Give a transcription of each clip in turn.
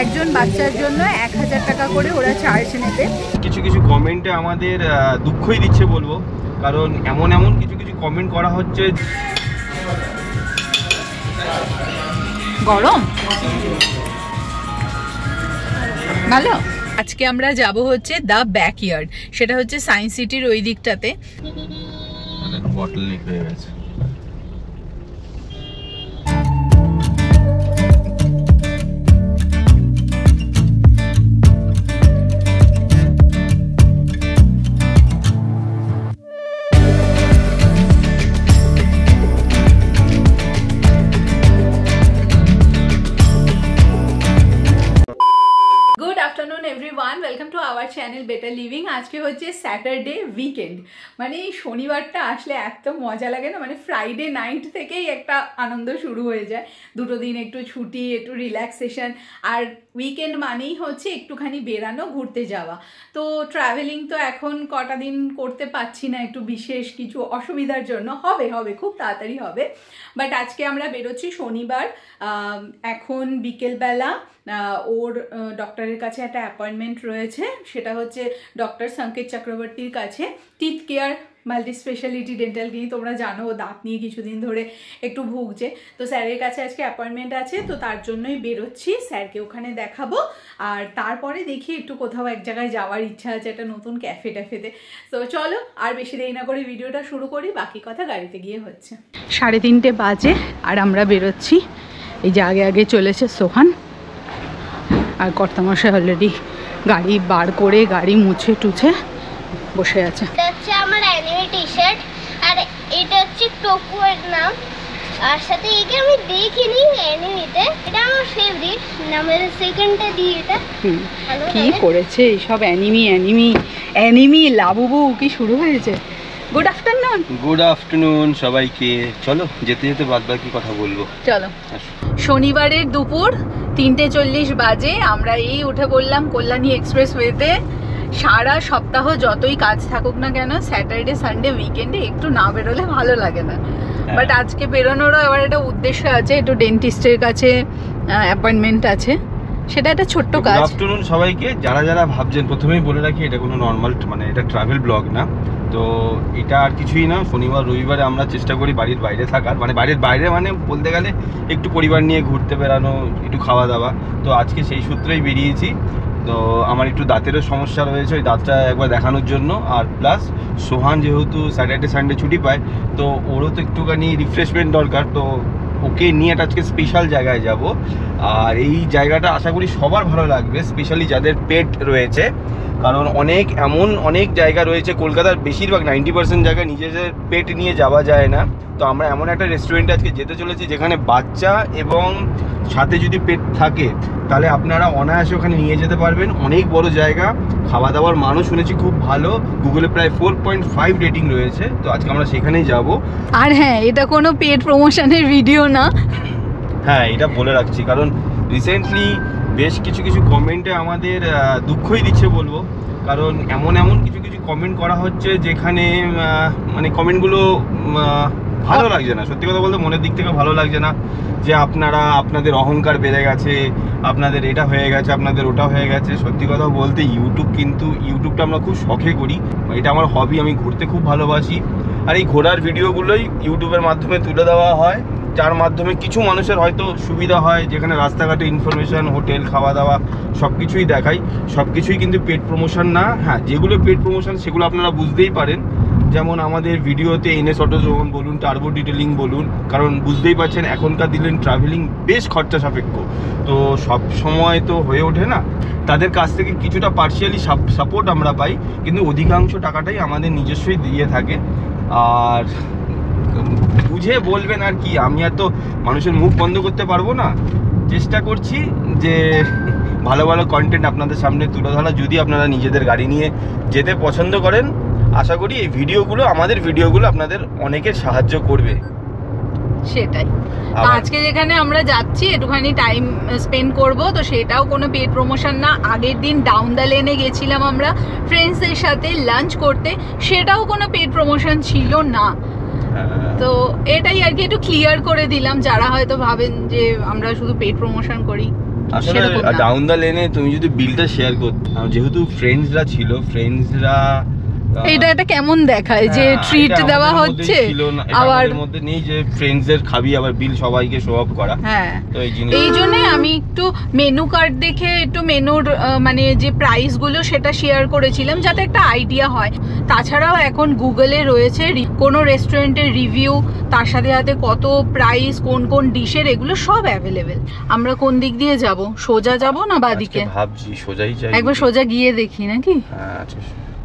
একজন বাচ্চার জন্য 1000 টাকা করে ওরা চার্জ নেবে। কিছু কিছু কমেন্টে আমাদের দুঃখই দিচ্ছে বলবো, কারণ এমন কিছু কিছু কমেন্ট করা হচ্ছে। গরম ভালো। আজকে আমরা যাব হচ্ছে দ্য ব্যাকইয়ার্ড, সেটা হচ্ছে সায়েন্স সিটির ওই দিকটাতে। বটল লিক হয়ে গেছে। Welcome to our channel better living. আজকে হচ্ছে স্যাটারডে উইকেন্ড, মানে এই শনিবারটা আসলে এত মজা লাগে না, মানে ফ্রাইডে নাইট থেকেই একটা আনন্দ শুরু হয়ে যায়। দুটো দিন একটু ছুটি, একটু রিল্যাক্সেশন, আর উইকেন্ড মানেই হচ্ছে একটুখানি বেরানো, ঘুরতে যাওয়া। তো ট্রাভেলিং তো এখন কটা দিন করতে পারছি না, একটু বিশেষ কিছু অসুবিধার জন্য। হবে খুব তাড়াতাড়ি হবে, বাট আজকে আমরা বেরোচ্ছি শনিবার। এখন বিকেলবেলা ওর ডক্টরের কাছে একটা অ্যাপয়েন্টমেন্ট রয়েছে, সেটা হচ্ছে ডক্টর সংকেত চক্রবর্তীর কাছে, teeth care multi speciality dental clinic. তোমরা জানো ও দাঁত নিয়ে কিছুদিন ধরে একটু ভুগছে, তো স্যারের কাছে আজকে অ্যাপয়েন্টমেন্ট আছে, তো তার জন্যই বেরোচ্ছি। স্যারকে ওখানে দেখাবো, আর তারপরে দেখি একটু কোথাও এক জায়গায় যাওয়ার ইচ্ছা আছে, একটা নতুন ক্যাফেতে। তো চলো আর বেশি দেরি না করে ভিডিওটা শুরু করি, বাকি কথা গাড়িতে গিয়ে হচ্ছে। 3:30 বাজে আর আমরা বেরোচ্ছি। এই যে আগে চলেছে সোহান, আর কর্তামশাই অলরেডি গাড়ি বার করে গাড়ি মুছে টুছে বসে আছে। এটা হচ্ছে আমার অ্যানিমে টি-শার্ট, আর এটা হচ্ছে টোকুয়ের নাম, আর সাথে একে আমি দেখিনি অ্যানিমেতে, এটা আমার ফেভারিট নামের সেকেন্ডটা দিয়ে। এটা কি করেছে এইসব অ্যানিমি লাবুবু কি শুরু হয়েছে। গুড আফটারনুন সবাইকে। চলো যেতে বাদ বাকি কথা বলবো। চলো। শনিবারের দুপুর 3:40 বাজে আমরা এই উঠে পড়লাম কল্যাণী এক্সপ্রেসওয়েতে। সারা সপ্তাহ যতই কাজ থাকুক না কেন, স্যাটারডে সানডে উইকেন্ডে একটু না বেরোলে ভালো লাগে না। বাট আজকে বেরোনোরও আবার একটা উদ্দেশ্য আছে, একটু ডেন্টিস্টের কাছে অ্যাপয়েন্টমেন্ট আছে, সেটা একটা ছোট্ট কাজ। গুড আফটারনুন সবাইকে। যারা ভাবছেন, প্রথমেই বলে রাখি এটা কোনো নর্মাল মানে এটা ট্রাভেল ব্লগ না, তো এটা আর কিছুই না। শনিবার রবিবারে আমরা চেষ্টা করি বাড়ির বাইরে থাকার, মানে বাড়ির বাইরে মানে বলতে গেলে একটু পরিবার নিয়ে ঘুরতে বেড়ানো, একটু খাওয়া দাওয়া। তো আজকে সেই সূত্রেই বেরিয়েছি। তো আমার একটু দাঁতেরও সমস্যা রয়েছে, ওই দাঁতটা একবার দেখানোর জন্য। আর প্লাস সোহান যেহেতু স্যাটারডে সানডে ছুটি পায়, তো ওরও তো একটুখানি রিফ্রেশমেন্ট দরকার, তো ওকে নিয়ে একটা আজকে স্পেশাল জায়গায় যাব। আর এই জায়গাটা আশা করি সবার ভালো লাগবে, স্পেশালি যাদের পেট রয়েছে, কারণ অনেক জায়গা রয়েছে কলকাতার, বেশিরভাগ 90% জায়গায় নিজেদের পেট নিয়ে যাওয়া যায় না। তো আমরা এমন একটা রেস্টুরেন্টে আজকে যেতে চলেছি যেখানে বাচ্চা এবং সাথে যদি পেট থাকে তাহলে আপনারা অনায়াসে ওখানে নিয়ে যেতে পারবেন। অনেক বড় জায়গা, খাওয়া দাওয়ার মানও শুনেছি খুব ভালো, গুগলে প্রায় 4.5 রেটিং রয়েছে। তো আজকে আমরা সেখানেই যাব। আর হ্যাঁ, এটা কোনো পেড প্রমোশনের ভিডিও না। হ্যাঁ, এটা বলে রাখছি, কারণ রিসেন্টলি বেশ কিছু কমেন্টে আমাদের দুঃখই দিচ্ছে বলবো, কারণ এমন কিছু কমেন্ট করা হচ্ছে যেখানে মানে কমেন্টগুলো ভালো লাগছে না। সত্যি কথা বলতে মনের দিক থেকে ভালো লাগছে না, যে আপনাদের অহংকার বেড়ে গেছে, আপনাদের এটা হয়ে গেছে, আপনাদের ওটা হয়ে গেছে। সত্যি কথা বলতে ইউটিউবটা আমরা খুব শখে করি, এটা আমার হবি, আমি ঘুরতে খুব ভালোবাসি। আর এই ঘোরার ভিডিওগুলোই ইউটিউবের মাধ্যমে তুলে দেওয়া হয়, যার মাধ্যমে কিছু মানুষের হয়তো সুবিধা হয়, যেখানে রাস্তাঘাটে ইনফরমেশন, হোটেল, খাওয়া দাওয়া সব কিছুই দেখাই। সব কিছুই কিন্তু পেড প্রমোশন না। হ্যাঁ, যেগুলো পেড প্রমোশন সেগুলো আপনারা বুঝতেই পারেন, যেমন আমাদের ভিডিওতে NS অটোজোন বলুন, টার্বো ডিটেলিং বলুন, কারণ বুঝতেই পারছেন এখনকার দিনের ট্রাভেলিং বেশ খরচা সাপেক্ষ, তো সব সময় তো হয়ে ওঠে না। তাদের কাছ থেকে কিছুটা পার্শিয়ালি সাপোর্ট আমরা পাই, কিন্তু অধিকাংশ টাকাটাই আমাদের নিজস্বই দিয়ে থাকে। আর বুঝে বলবেন আর কি, আমি আর তো মানুষের মুখ বন্ধ করতে পারবো না। চেষ্টা করছি যে ভালো কন্টেন্ট আপনাদের সামনে তুলে ধরা। যদি আপনারা নিজেদের গাড়ি নিয়ে যেতে পছন্দ করেন, আশা করি এই আমাদের ভিডিওগুলো আপনাদের অনেকের সাহায্য করবে। সেটাই। আজকে যেখানে আমরা যাচ্ছি একটুখানি টাইম স্পেন্ড করব, তো সেটাও কোনো পেড প্রমোশন না। আগের দিন ডাউন দ্য লেনে গেছিলাম আমরা ফ্রেন্ডসদের সাথে লাঞ্চ করতে, সেটাও কোনো পেড প্রমোশন ছিল না। তো এটাই আর কি একটু ক্লিয়ার করে দিলাম, যারা হয়তো ভাবেন যে আমরা শুধু পেড প্রমোশন করি। আসলে ডাউন দ্য লেনে তুমি যদি বিলটা শেয়ার করতে, যেহেতু ফ্রেন্ডসরা ছিল, ফ্রেন্ডসরা এটা এটা কেমন দেখায় যে ট্রিট দেওয়া হচ্ছে, আবার এর মধ্যে নেই যে ফ্রেন্ডসদের খাবি আবার বিল সবাইকে শো অফ করা। হ্যাঁ, তো এই জন্যই আমি একটু মেনু কার্ড দেখে একটু মেনুর মানে যে প্রাইস গুলো সেটা শেয়ার করেছিলাম, যাতে একটা আইডিয়া হয়। তাছাড়াও এখন গুগলে রয়েছে কোনো রেস্টুরেন্টের রিভিউ, তার সাথে সাথে কত প্রাইস, কোন কোন ডিশের, এগুলো সব অ্যাভেলেবেল। আমরা কোন দিক দিয়ে যাব, সোজা যাব না বাদিকে? ভাবছি সোজাই যাই, একবার সোজা গিয়ে দেখি নাকি? হ্যাঁ আচ্ছা,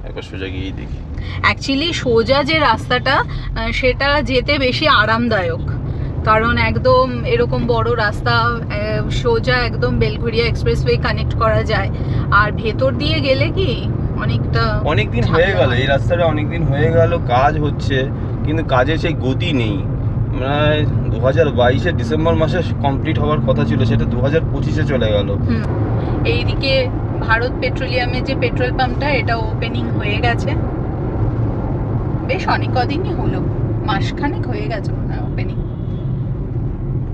একবার সোজা গিয়ে দেখি। অ্যাকচুয়ালি সোজা যে রাস্তাটা সেটা যেতে বেশি আরামদায়ক, কারণ একদম এরকম বড় রাস্তা সোজা একদম বেলঘরিয়া এক্সপ্রেসওয়ে কানেক্ট করা যায়। আর ভেতর দিয়ে গেলে কি অনেকদিন হয়ে গেল এই রাস্তাটা, অনেকদিন হয়ে গেল কাজ হচ্ছে, কিন্তু কাজের সেই গতি নেই। মানে 2022-এর ডিসেম্বর মাসে কমপ্লিট হওয়ার কথা ছিল, সেটা 2025-এ চলে গেল। এইদিকে ভারত পেট্রোলিয়ামের যে পেট্রোল পাম্পটা, এটা ওপেনিং হয়ে গেছে বেশ অনেক কদিনই হলো, মাসখানেক হয়ে গেছে মনে হয় ওপেনিং।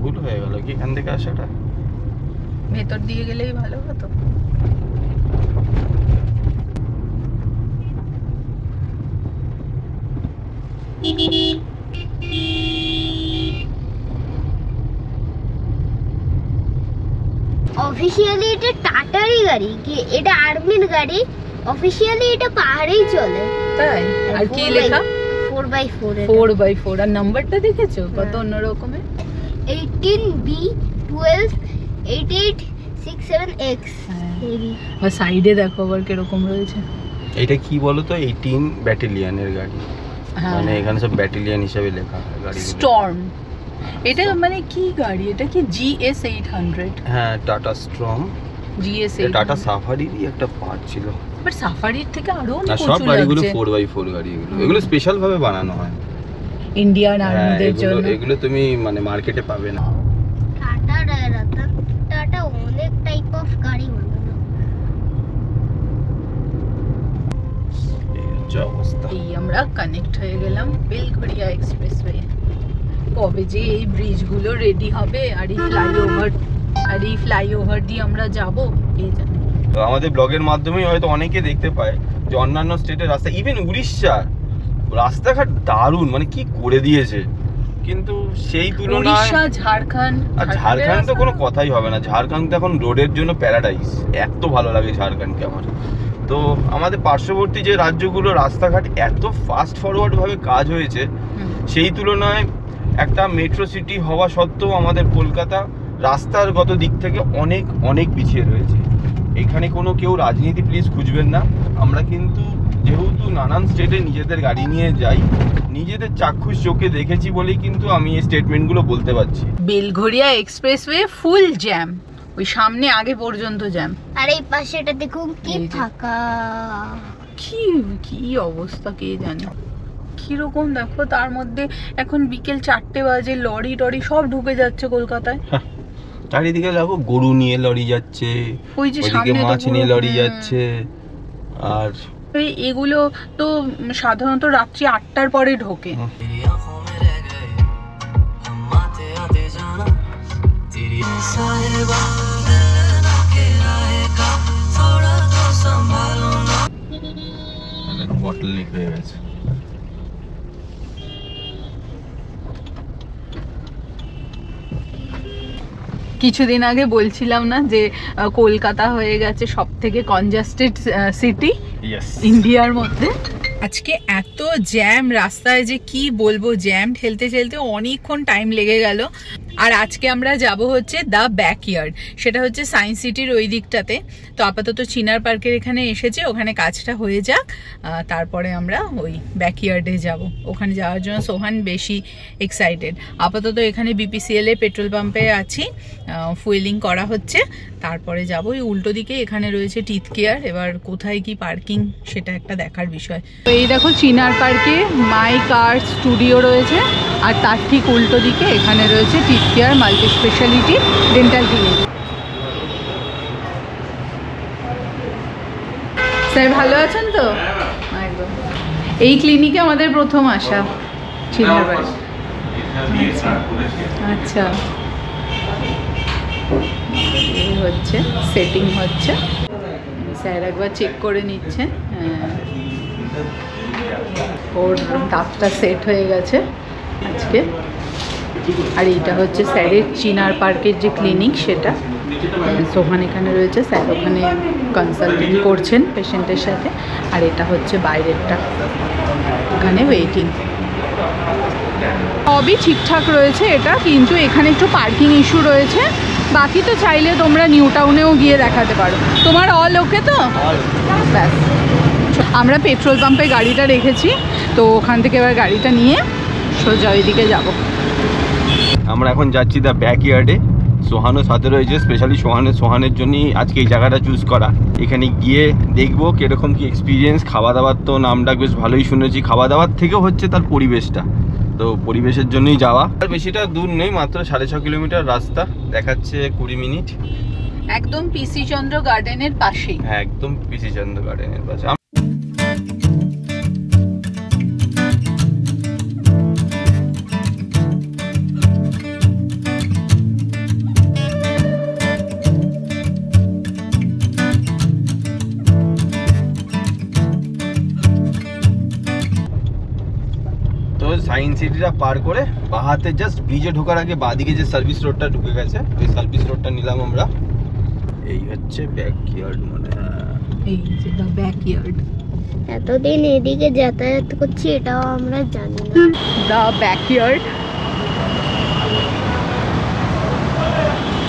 ভুল হয়ে গেল কি এখান থেকে আসাটা, ভেতর দিয়ে গেলেই ভালো হতো। অফিসিয়ালি এটা টাটারই গাড়ি, কি এটা আর্মির গাড়ি, অফিসিয়ালি এটা পাহাড়েই চলে। তাই? আর কি লেখা? 4x4 4x4। আর নাম্বারটা দেখেছো কত অন্যরকমের? 18B128867X। আর সাইডে দেখো আবার কিরকম রয়েছে। এটা কি বলো তো, 18 ব্যাটালিয়নের গাড়ি, মানে এখানে সব ব্যাটালিয়ন হিসেবে লেখা হয় গাড়ি। স্টর্ম, এটা মানে কি গাড়ি? এটা কি GS 800? হ্যাঁ, টাটা স্টর্ম GS 800। টাটা সাফারিরই একটা পার্ট ছিল, বাট সাফারির থেকে আরো অনেক আর সব গাড়িগুলো 4x4 গাড়ি, এগুলো স্পেশাল ভাবে বানানো হয় ইন্ডিয়ান আর্মিদের জন্য। এগুলো তুমি মানে মার্কেটে পাবে না। টাটা অনেক টাইপ অফ গাড়ি বানানো। এই অবস্থা। এই আমরা কানেক্ট হয়ে গেলাম বেলঘরিয়া এক্সপ্রেসওয়ে। কবে যে এই ব্রিজগুলো রেডি হবে আর এই ফ্লাইওভার দিয়ে আমরা যাব কে জানে। তো আমাদের ব্লগের মাধ্যমেই হয়তো অনেকে দেখতে পায় যে অন্যান্য স্টেটের রাস্তা, ইভেন উড়িষ্যার রাস্তাঘাট দারুণ, মানে কি করে দিয়েছে, কিন্তু সেই তুলনায় উড়িষ্যা, ঝাড়খণ্ড, আর ঝাড়খণ্ড তো কোনো কথাই হবে না। ঝাড়খণ্ড তো এখন রোডের জন্য প্যারাডাইস, এত ভালো লাগে ঝাড়খণ্ডকে আমার। তো আমাদের পার্শ্ববর্তী যে রাজ্যগুলো রাস্তাঘাট এত ফাস্ট ফরওয়ার্ড ভাবে কাজ হয়েছে, সেই তুলনায় একটা মেট্রো সিটি হওয়া সত্ত্বেও আমাদের কলকাতা রাস্তার গত দিক থেকে অনেক অনেক পিছিয়ে রয়েছে। এখানে কোনো কেউ রাজনীতি প্লিজ খুঁজবেন না, আমরা কিন্তু যেহেতু নানান স্টেটে নিজেদের গাড়ি নিয়ে যাই, নিজেদের চাক্ষুষ চোখে দেখেছি বলেই কিন্তু আমি এই স্টেটমেন্টগুলো বলতে পারছি। বেলঘরিয়া এক্সপ্রেসওয়ে ফুল জ্যাম, ওই সামনে আগে পর্যন্ত জ্যাম। আর এই পাশেটা দেখুন কি ফাঁকা, কি কি অবস্থা কে জানে কিরকম। দেখো তার মধ্যে এখন বিকেল 4টে বাজে, লরি টরি সব ঢুকে যাচ্ছে কলকাতায়। চারিদিকে দেখো গরু নিয়ে লরি যাচ্ছে, ওই যে সামনে মাছ নিয়ে লরি যাচ্ছে। আর এগুলো তো সাধারণত রাত্রি 8টার পরে ঢোকে। বটল লিক হয়ে গেছে। কিছুদিন আগে বলছিলাম না যে কলকাতা হয়ে গেছে সব থেকে কনজাস্টেড সিটি ইন্ডিয়ার মধ্যে। আজকে এত জ্যাম রাস্তায় যে কি বলবো, জ্যাম ঠেলতে ঠেলতে অনেকক্ষণ টাইম লেগে গেল। আর আজকে আমরা যাব হচ্ছে দ্য ব্যাকইয়ার্ড, সেটা হচ্ছে সায়েন্স সিটির ওই দিকটাতে। তো আপাতত চিনার পার্কের এখানে এসেছে, ওখানে কাজটা হয়ে যাক, তারপরে আমরা ওই ব্যাকইয়ার্ডে যাব। ওখানে যাওয়ার জন্য সোহান বেশি এক্সাইটেড। আপাতত এখানে BPCL এর পেট্রোল পাম্পে আছি, ফুয়েলিং করা হচ্ছে, তারপরে যাব ওই উল্টো দিকে। এখানে রয়েছে টিথ কেয়ার, এবার কোথায় কি পার্কিং সেটা একটা দেখার বিষয়। তো এই দেখো চিনার পার্কে মাই কার স্টুডিও রয়েছে, আর তার ঠিক উল্টো দিকে এখানে রয়েছে teeth care multi speciality dental clinic. Sir ভালো আছেন তো? একদম। এই ক্লিনিকে আমাদের প্রথম আসা চিনার পার্ক। আচ্ছা, হচ্ছে, সেটিং হচ্ছে, স্যার একবার চেক করে নিচ্ছে। ওর দাঁতটা সেট হয়ে গেছে আজকে। আর এইটা হচ্ছে স্যারের চিনার পার্কের যে ক্লিনিক সেটা। সোহান এখানে রয়েছে, স্যার ওখানে কনসাল্টিং করছেন পেশেন্টের সাথে। আর এটা হচ্ছে বাইরেরটা, এখানে ওয়েটিং। সবই ঠিকঠাক রয়েছে এটা, কিন্তু এখানে একটু পার্কিং ইস্যু রয়েছে। বাকি তো চাইলে তোমরা নিউ টাউনেও গিয়ে দেখাতে পারো। তোমার অল ওকে তো? ব্যাস, আমরা পেট্রোল পাম্পে গাড়িটা রেখেছি, তো ওখান থেকে এবার গাড়িটা নিয়ে সোজা ওইদিকে যাব। আমরা এখন যাচ্ছি দ্য ব্যাকইয়ার্ডে। সোহানও সাথে রয়েছে, স্পেশালি সোহানের জন্যই আজকে এই জায়গাটা চুজ করা। এখানে গিয়ে দেখবো কিরকম কি এক্সপিরিয়েন্স। খাওয়া দাওয়ার তো নামটা বেশ ভালোই শুনেছি, খাওয়া দাওয়ার থেকেও হচ্ছে তার পরিবেশটা, তো পরিবেশের জন্যই যাওয়া। আর বেশিটা দূর নেই, মাত্র 6.5 কিলোমিটার রাস্তা, দেখাচ্ছে 20 মিনিট। একদম পিসি চন্দ্র গার্ডেনের পাশেই। হ্যাঁ, একদম পিসি চন্দ্র গার্ডেনের পাশে। সায়েন্স সিটিটা পার করে বাহাতে জাস্ট ব্রিজে ঢোকার আগে বাঁদিকে যে সার্ভিস রোডটা ঢুকে গেছে, ওই সার্ভিস রোডটা নিলাম আমরা। এই হচ্ছে ব্যাকইয়ার্ড, মানে এই যে দা ব্যাকইয়ার্ড। এতদিন এদিকে যাতায়াত করছি এটাও আমরা জানি না। দা ব্যাকইয়ার্ড।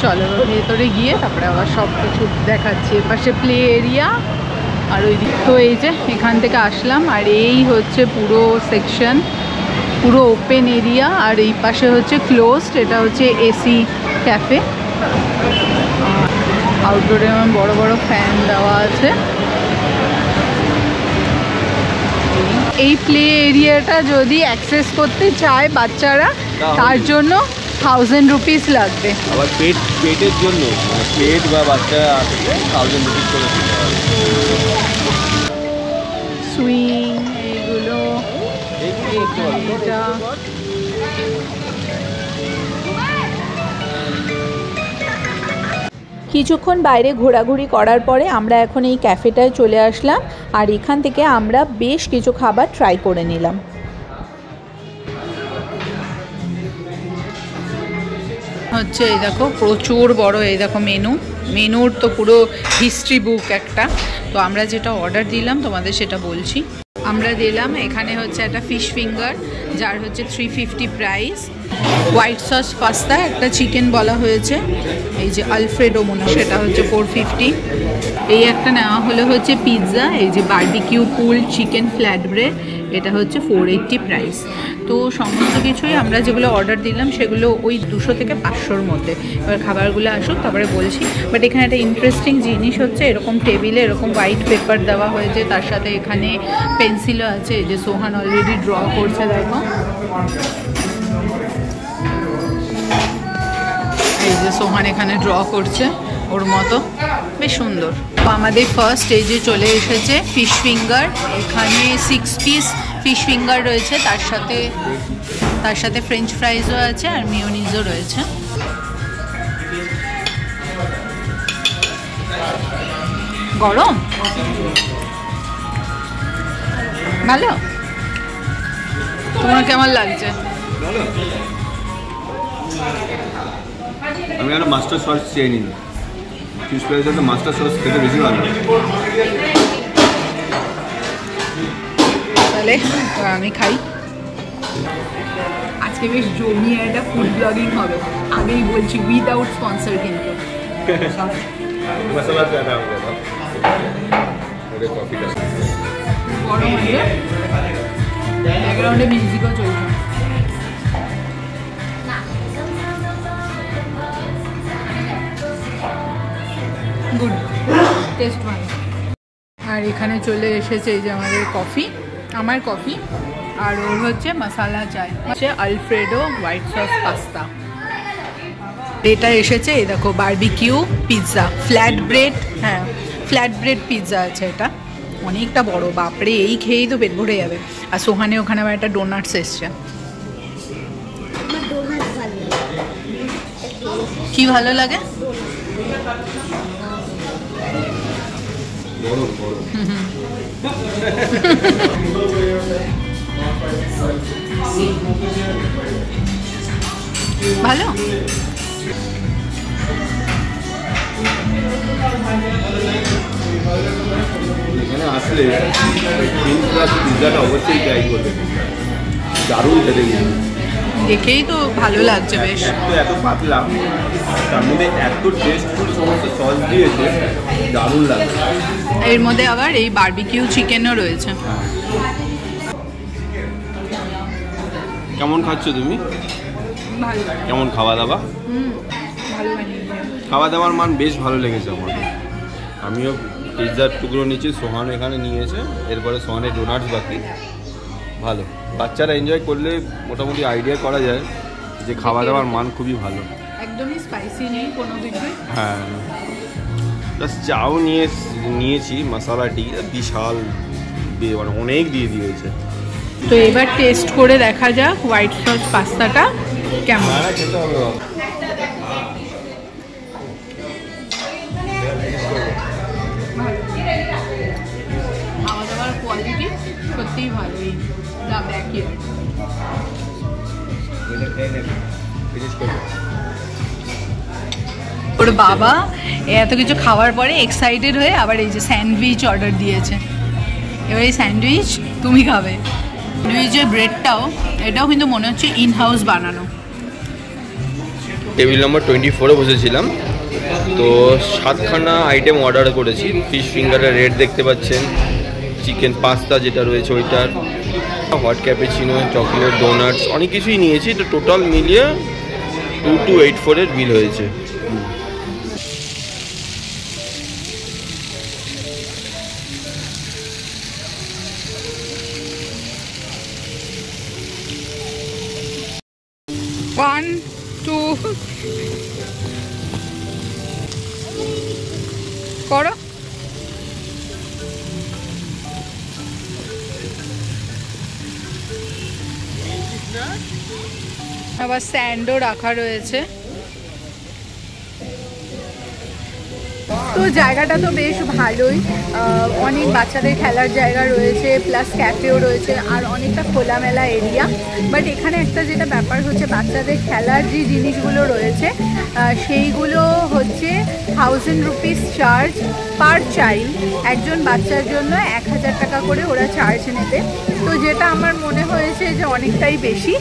চলো ভেতরে গিয়ে তারপরে আবার সব কিছু দেখাচ্ছি। এপাশে প্লে এরিয়া আর ওই দিক। তো এই যে এখান থেকে আসলাম, আর এই হচ্ছে পুরো সেকশন, পুরো ওপেন এরিয়া। আর এই পাশে হচ্ছে ক্লোজড, এটা হচ্ছে এসি ক্যাফে। আউটডোরে এমন বড় বড় ফ্যান দেওয়া আছে। এই প্লে এরিয়াটা যদি অ্যাক্সেস করতে চায় বাচ্চারা, তার জন্য 1000 রুপিস লাগবে। আবার পেটের জন্য, মানে পেট বা বাচ্চা 1000 রুপিস করে দিতে হবে। সুইং এইগুলো, এটা কিছুক্ষণ বাইরে ঘোরাঘুরি করার পরে আমরা এখন এই ক্যাফেটায় চলে আসলাম। আর এখান থেকে আমরা বেশ কিছু খাবার ট্রাই করে নিলাম। হচ্ছে এই দেখো প্রচুর বড়, এই দেখো মেনুর তো পুরো হিস্ট্রি বুক একটা। তো আমরা যেটা অর্ডার দিলাম তোমাদের সেটা বলছি। আমরা দিলাম এখানে হচ্ছে একটা ফিশ ফিঙ্গার, যার হচ্ছে 350 প্রাইস। হোয়াইট সস পাস্তা, একটা চিকেন বলা হয়েছে, এই যে আলফ্রেডো মনে হয়, সেটা হচ্ছে 450। এই একটা নেওয়া হলো হচ্ছে পিৎজা, এই যে বারবিকিউ পুল চিকেন ফ্ল্যাট ব্রেড, এটা হচ্ছে 480 প্রাইস। তো সমস্ত কিছুই আমরা যেগুলো অর্ডার দিলাম সেগুলো ওই 200 থেকে 500-র মধ্যে। এবার খাবারগুলো আসুক তারপরে বলছি। বাট এখানে একটা ইন্টারেস্টিং জিনিস হচ্ছে, এরকম টেবিলে এরকম হোয়াইট পেপার দেওয়া হয়েছে, তার সাথে এখানে পেন্সিলও আছে। এই যে সোহান অলরেডি ড্র করছে, দেখো এই যে সোহান এখানে ড্র করছে ওর মতো, বেশ সুন্দর। তো আমাদের ফার্স্ট এই যে চলে এসেছে ফিশ ফিঙ্গার। এখানে 6 পিস ফিশ ফিঙ্গার রয়েছে, তার সাথে ফ্রেঞ্চ ফ্রাইজও আছে আর মিওনিজও রয়েছে। গরম ভালো। তোমার কেমন লাগছে? আমি একটা মাস্টার সস চেয়ে নিই, ফিশ ফ্রাইয়ের সাথে মাস্টার সস খেতে বেশি ভালো। তাহলে আমি খাই। আজকে বেশ জমিয়ে একটা ফুড ব্লগিং হবে, আগেই বলছি, উইদাউট স্পন্সর কিন্তু। মশলা ज़्यादा हो गया था, मेरे कॉफी का গরম আছে, ব্যাকগ্রাউন্ডে মিউজিকও চলছে। গুড, টেস্ট ভালো। আর এখানে চলে এসেছে এই যে আমাদের কফি, আমার কফি, আর ওর হচ্ছে মশালা চাই, হচ্ছে আলফ্রেডো হোয়াইট সস পাস্তা। এটা এসেছে এই দেখো বারবিকিউ পিৎজা ফ্ল্যাট ব্রেড, হ্যাঁ ফ্ল্যাট ব্রেড পিৎজা আছে, এটা অনেকটা বড়, বাপরে এই খেয়েই তো পেট ভরে যাবে। আর সোহানে ওখানে আবার একটা ডোনাটস এসছে। কি ভালো লাগে? গরম গরম। ভালো। এখানে আসলে পিৎজাটা অবশ্যই ট্রাই করবে, দারুণ খেতে গেছে। দেখেই তো ভালো লাগছে বেশ। এত পাতলা, তার মধ্যে এত টেস্টফুল সমস্ত সস দিয়েছে, দারুণ লাগছে। এর মধ্যে আবার এই বারবিকিউ চিকেনও রয়েছে। কেমন খাচ্ছ তুমি? ভালো। কেমন খাওয়া দাওয়া? ভালো বানিয়েছে। খাওয়া দাওয়ার মান বেশ ভালো লেগেছে আমার। আমিও পিৎজার টুকরো নিচ্ছি, সোহান এখানে নিয়েছে, এরপরে সোহানের ডোনাটস বাকি। ভালো, বাচ্চারা এনজয় করলে মোটামুটি আইডিয়া করা যায় যে খাওয়া দাওয়ার মান খুবই ভালো। একদমই স্পাইসি নেই কোনো কিছুই। হ্যাঁ, প্লাস চাও নিয়েছি, মশলাটি বিশাল মানে অনেক দিয়ে দিয়েছে। তো এবার টেস্ট করে দেখা যাক হোয়াইট সস পাস্তাটা কেমন। খেতে হবে। খাওয়া দাওয়ার কোয়ালিটি সত্যিই ভালো। এই দ্য ব্যাকইয়ার্ড। ওর বাবা এত কিছু খাওয়ার পরে এক্সাইটেড হয়ে আবার এই যে স্যান্ডউইচ অর্ডার দিয়েছে। এবার এই স্যান্ডউইচ তুমি খাবে। স্যান্ডউইচের ব্রেডটাও, এটাও কিন্তু মনে হচ্ছে ইন হাউস বানানো। টেবিল নাম্বার 24-এ বসেছিলাম, তো 7খানা আইটেম অর্ডার করেছি। ফিশ ফিঙ্গারের রেট দেখতে পাচ্ছেন, চিকেন পাস্তা যেটা রয়েছে ওইটার, হট ক্যাপেচিনো, চকলেট, ডোনাটস, অনেক কিছুই নিয়েছি। তো টোটাল মিলিয়ে 2284-এর বিল হয়েছে। ওয়ান টু করো। আবার স্যান্ডও রাখা রয়েছে। তো জায়গাটা তো বেশ ভালোই, অনেক বাচ্চাদের খেলার জায়গা রয়েছে, প্লাস ক্যাফেও রয়েছে, আর অনেকটা খোলামেলা এরিয়া। বাট এখানে একটা যেটা ব্যাপার হচ্ছে, বাচ্চাদের খেলার যে জিনিসগুলো রয়েছে সেইগুলো হচ্ছে 1000 রুপিস চার্জ পার চাইল্ড। একজন বাচ্চার জন্য 1000 টাকা করে ওরা চার্জ নেবে। তো যেটা আমার মনে হয়েছে যে অনেকটাই বেশি।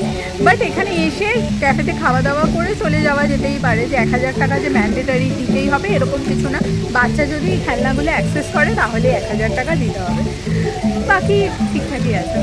বাট এখানে এসে ক্যাফেতে খাওয়া দাওয়া করে চলে যাওয়া যেতেই পারে, যে 1000 টাকা যে ম্যান্ডেটারি দিতেই হবে এরকম কিছু না। বাচ্চা যদি খেলনাগুলো অ্যাক্সেস করে তাহলে 1000 টাকা দিতে হবে, বাকি ঠিকঠাকই আছে।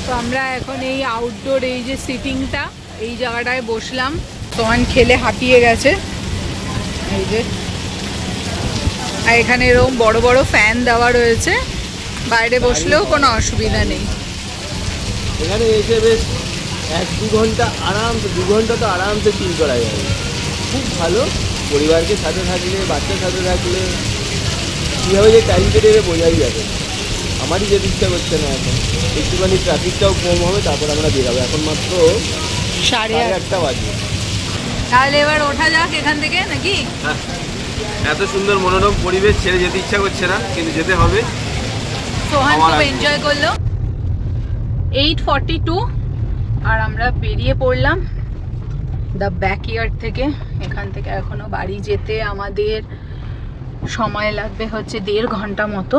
তো আমরা এখন এই আউটডোর এই যে সিটিংটা, এই জায়গাটায় বসলাম। সোহান খেলে হাঁপিয়ে গেছে এই যে। আর এখানে এরকম বড় বড় ফ্যান দেওয়া রয়েছে, বাইরে বসলেও কোনো অসুবিধা নেই। এখানে এসে বেশ 1-2 ঘন্টা আরামসে, 2 ঘন্টা তো আরামসে চিল করা যাবে। খুব ভালো, পরিবারকে সাথে থাকলে, বাচ্চার সাথে থাকলে কীভাবে যে টাইম কেটে যাবে বোঝাই যাবে। আমারই যেতে ইচ্ছা করছে না এখন, একটুখানি ট্রাফিকটাও কম হবে, তারপর আমরা বেরাবো। এখন মাত্র 8:30 বাজে। তাহলে এবার ওঠা যাক এখান থেকে নাকি? হ্যাঁ, এত সুন্দর মনোরম পরিবেশ ছেড়ে যেতে ইচ্ছা করছে না, কিন্তু যেতে হবে। সোহান খুব এনজয় করলো। 8:42 আর আমরা বেরিয়ে পড়লাম দ্য ব্যাকইয়ার্ড থেকে। এখান থেকে এখনো বাড়ি যেতে আমাদের সময় লাগবে হচ্ছে 1.5 ঘন্টা মতো।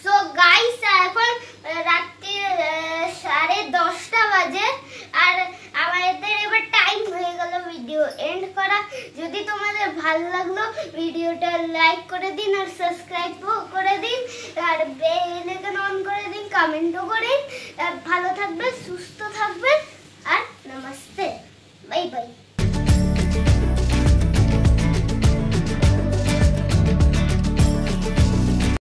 সো গাইস, এখন রাত্রি 10:30 বাজে, আর আমাদের এবার টাইম হয়ে গেল ভিডিও এন্ড করা। যদি তোমাদের ভালো লাগলো ভিডিওটা লাইক করে দিন, আর সাবস্ক্রাইব করে দিন, আর বেল আইকন অন করে দিন, কমেন্টও করেন। ভালো থাকবেন, সুস্থ থাকবেন, আর বাই বাই।